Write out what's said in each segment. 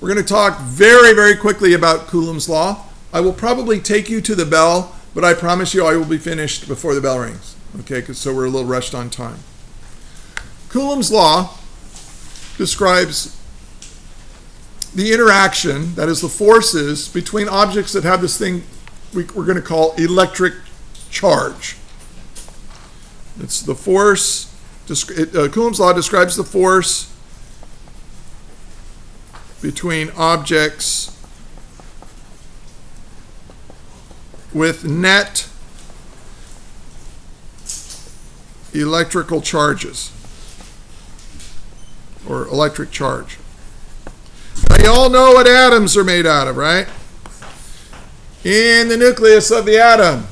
We're going to talk very, very quickly about Coulombs Law. I will probably take you to the bell, but I promise you I will be finished before the bell rings. Okay, so we're a little rushed on time. Coulombs Law describes the interaction, that is the forces, between objects that have this thing we're going to call electric charge. It's the force, Coulombs Law describes the force between objects with net electrical charges, or electric charge. Now you all know what atoms are made out of, right? In the nucleus of the atom,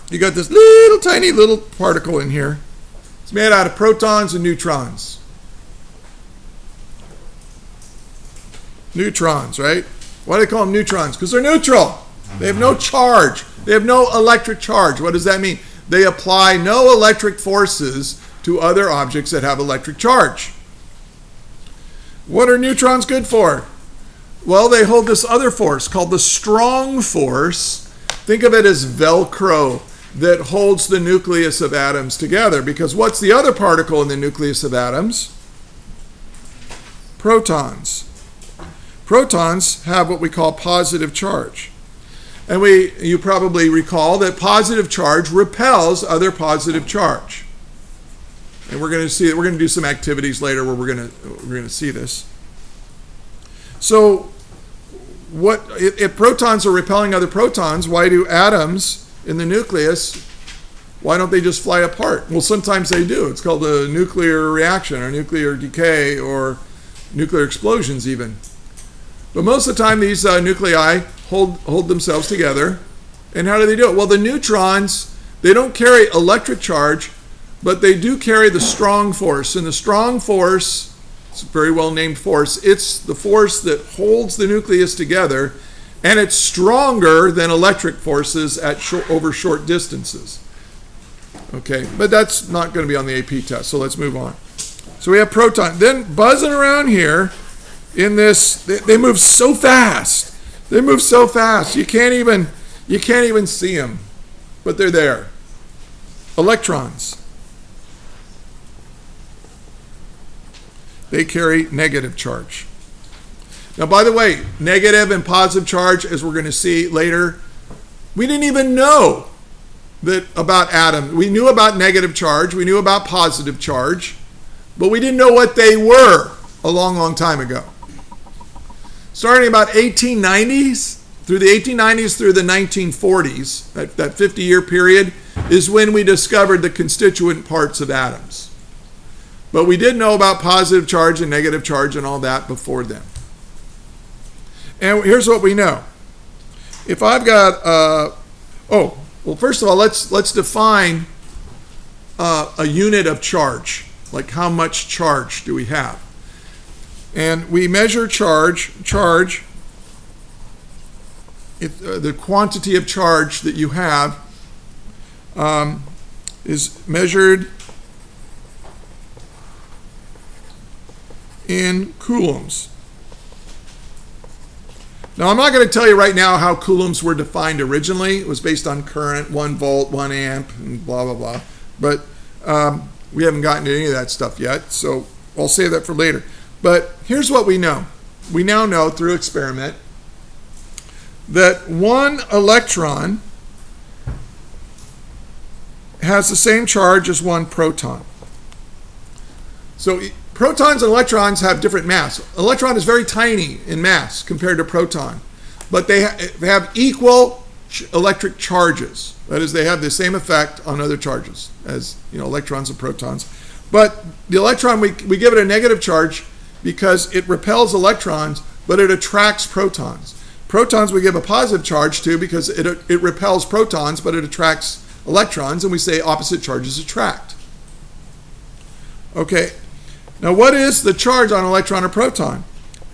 you got this little tiny little particle in here. It's made out of protons and neutrons. Neutrons, right? Why do they call them neutrons? Because they're neutral. They have no charge. They have no electric charge. What does that mean? They apply no electric forces to other objects that have electric charge. What are neutrons good for? Well, they hold this other force called the strong force. Think of it as Velcro that holds the nucleus of atoms together. Because what's the other particle in the nucleus of atoms? Protons. Protons have what we call positive charge. And you probably recall that positive charge repels other positive charge. And we're going to do some activities later where we're going to see this. So if protons are repelling other protons, why do atoms in the nucleus, why don't they just fly apart? Well, sometimes they do. It's called a nuclear reaction or nuclear decay or nuclear explosions even. But most of the time these nuclei hold themselves together. And how do they do it? Well, the neutrons, they don't carry electric charge, but they do carry the strong force. And the strong force, it's a very well named force, it's the force that holds the nucleus together, and it's stronger than electric forces over short distances. Okay, but that's not going to be on the AP test, so let's move on. So we have proton. Then buzzing around here in this, they move so fast. They move so fast. You can't even see them, but they're there. Electrons. They carry negative charge. Now, by the way, negative and positive charge, as we're going to see later, we didn't even know that about atoms. We knew about negative charge, we knew about positive charge, but we didn't know what they were a long, long time ago. Starting about 1890s, through the 1890s through the 1940s, that 50-year period, is when we discovered the constituent parts of atoms. But we did know about positive charge and negative charge and all that before then. And here's what we know. If I've got, well, first of all, let's define a unit of charge. Like how much charge do we have? And we measure charge, the quantity of charge that you have is measured in coulombs. Now, I'm not going to tell you right now how coulombs were defined originally. It was based on current, 1 volt, 1 amp, and blah, blah, blah. But we haven't gotten to any of that stuff yet, so I'll save that for later. But here's what we know. We now know through experiment that one electron has the same charge as one proton. So protons and electrons have different mass. Electron is very tiny in mass compared to proton, but they have equal electric charges. That is, they have the same effect on other charges as electrons and protons. But the electron, we give it a negative charge because it repels electrons, but it attracts protons. Protons we give a positive charge to because it repels protons, but it attracts electrons, and we say opposite charges attract. Okay. Now, what is the charge on an electron or proton?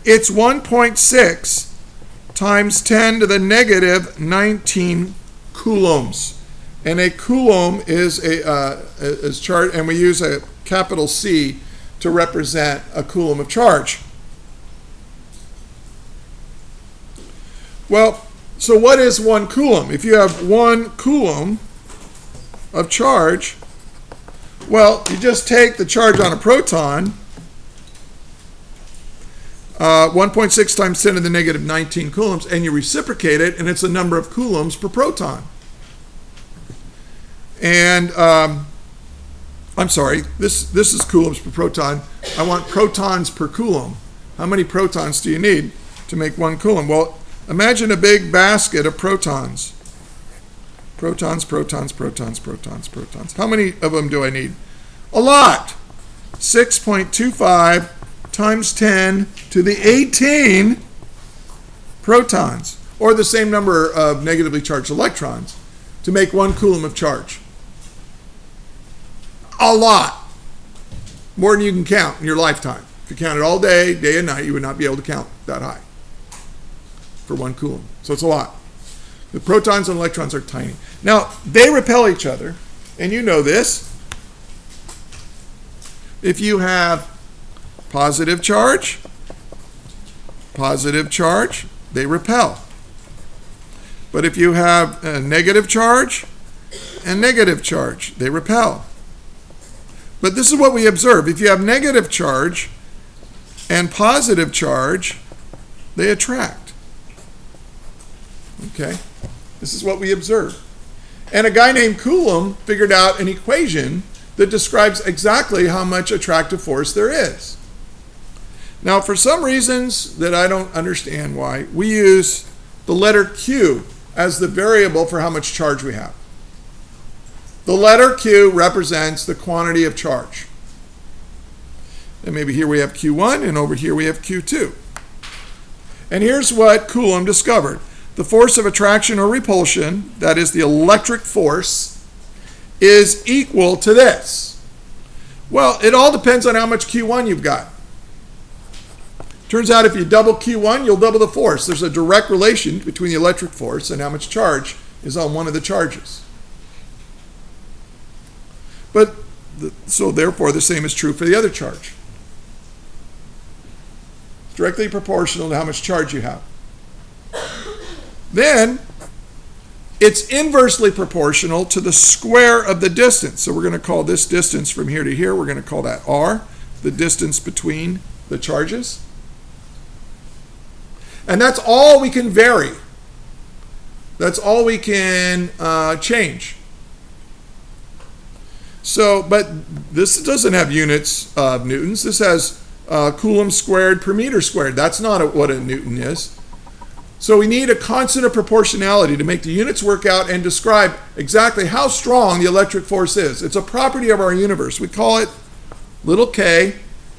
It's 1.6 times 10 to the negative 19 coulombs. And a coulomb is charge, and we use a capital C to represent a coulomb of charge. Well, so what is 1 coulomb? If you have 1 coulomb of charge, well, you just take the charge on a proton, 1.6 times 10 to the negative 19 coulombs, and you reciprocate it, and it's the number of coulombs per proton. And, I'm sorry, this is coulombs per proton. I want protons per coulomb. How many protons do you need to make 1 coulomb? Well, imagine a big basket of protons. Protons, protons, protons, protons, protons. How many of them do I need? A lot. 6.25 times 10 to the 18 protons, or the same number of negatively charged electrons, to make 1 coulomb of charge. A lot. More than you can count in your lifetime. If you counted all day, day and night, you would not be able to count that high for 1 coulomb. So it's a lot. The protons and electrons are tiny. Now, they repel each other, and you know this. If you have positive charge, they repel. But if you have a negative charge and negative charge, they repel. But this is what we observe. If you have negative charge and positive charge, they attract. Okay? This is what we observe. And a guy named Coulomb figured out an equation that describes exactly how much attractive force there is. Now, for some reasons that I don't understand why, we use the letter Q as the variable for how much charge we have. The letter Q represents the quantity of charge. And maybe here we have Q1, and over here we have Q2. And here's what Coulomb discovered. The force of attraction or repulsion, that is the electric force, is equal to this. Well, it all depends on how much Q1 you've got. Turns out if you double Q1, you'll double the force. There's a direct relation between the electric force and how much charge is on one of the charges. But, so therefore, the same is true for the other charge. It's directly proportional to how much charge you have. Then, it's inversely proportional to the square of the distance. So we're going to call this distance from here to here, we're going to call that R, the distance between the charges. And that's all we can vary. That's all we can change. So, but this doesn't have units of newtons. This has coulombs squared per meter squared. That's not what a newton is. So we need a constant of proportionality to make the units work out and describe exactly how strong the electric force is. It's a property of our universe. We call it little k,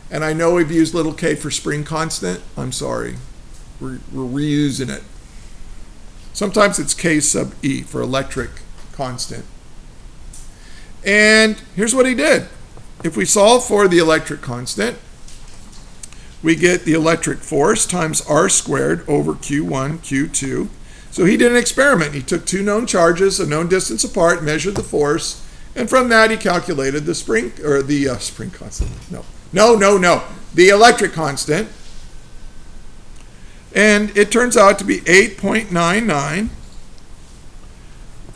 and I know we've used little k for spring constant. I'm sorry. We're reusing it. Sometimes it's k sub e for electric constant. And here's what he did. If we solve for the electric constant, we get the electric force times r squared over q1, q2. So he did an experiment. He took two known charges, a known distance apart, measured the force, and from that he calculated the spring, or the spring constant. The electric constant. And it turns out to be 8.99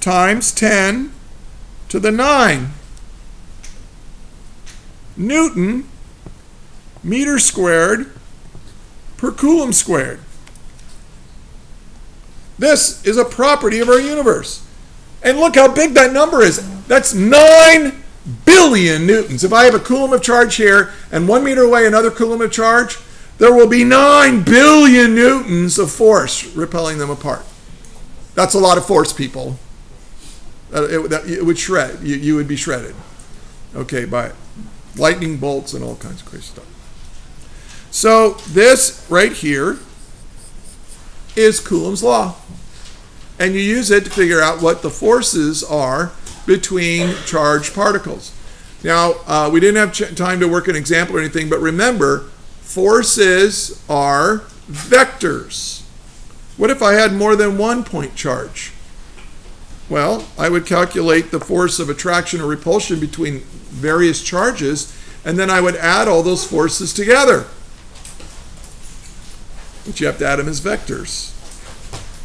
times 10 to the 9 Newton meter squared per coulomb squared. This is a property of our universe. And look how big that number is. That's 9 billion newtons. If I have a coulomb of charge here and 1 meter away another coulomb of charge, there will be 9 billion newtons of force repelling them apart. That's a lot of force, people. It would shred. You would be shredded. Okay, by lightning bolts and all kinds of crazy stuff. So this right here is Coulombs Law. And you use it to figure out what the forces are between charged particles. Now, we didn't have time to work an example or anything, but remember, forces are vectors. What if I had more than 1 point charge? Well, I would calculate the force of attraction or repulsion between various charges, and then I would add all those forces together. But you have to add them as vectors.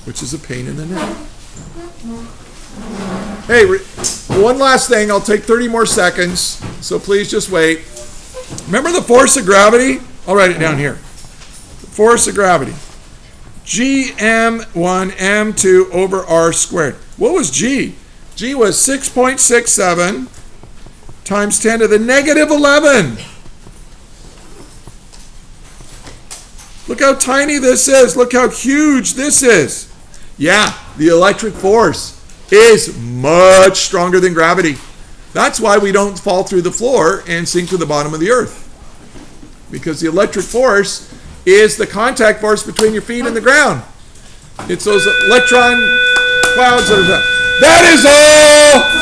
which is a pain in the neck. Hey, one last thing. I'll take 30 more seconds, so please just wait. Remember the force of gravity? I'll write it down here. The force of gravity. Gm1 m2 over r squared. What was G? G was 6.67 times 10 to the negative 11. Look how tiny this is. Look how huge this is. Yeah, the electric force is much stronger than gravity. That's why we don't fall through the floor and sink to the bottom of the earth. Because the electric force is the contact force between your feet and the ground. It's those electron clouds that are... That is all